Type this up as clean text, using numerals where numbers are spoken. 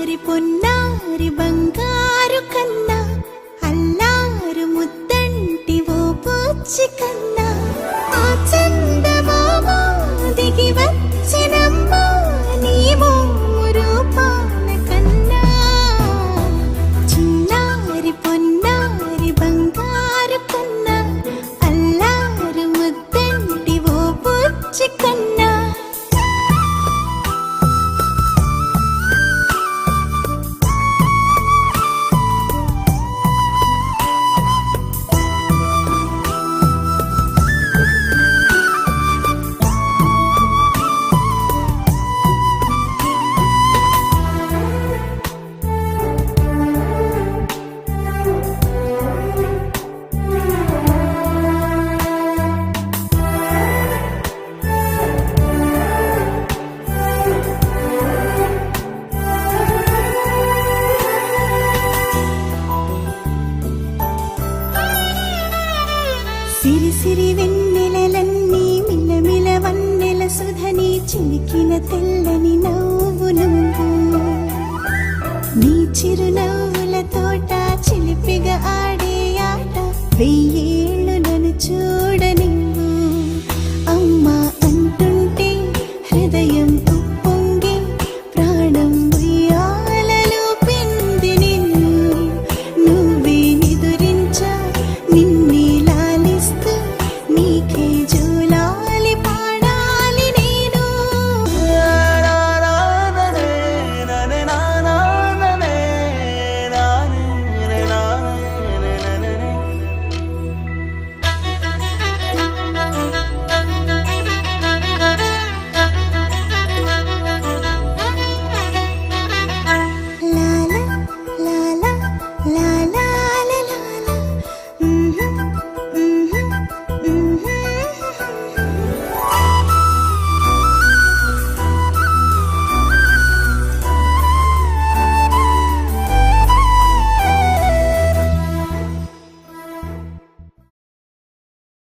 చిన్నారి పొన్నారి బంగారు కన్నా అల్లారు ముద్దంటి ఓ పూచి కన్నా ఆ చందమామ దిగి వచ్చినమ్మా నీ మోము రూపాల కన్నా చిన్నారి పొన్నారి బంగారు కన్నా అల్లారు ముద్దంటి ఓ పూచి కన్నా సిరి సిరి వెన్నెలలన్నీ మిలమిల వన్నెల సుధని చిలికిన తెల్లని నవ్వు నువ్వు నీ చిరునవ్వుల తోట చిలిపిగా ఆడే ఆట వెయ్యేళ్ళు నన్ను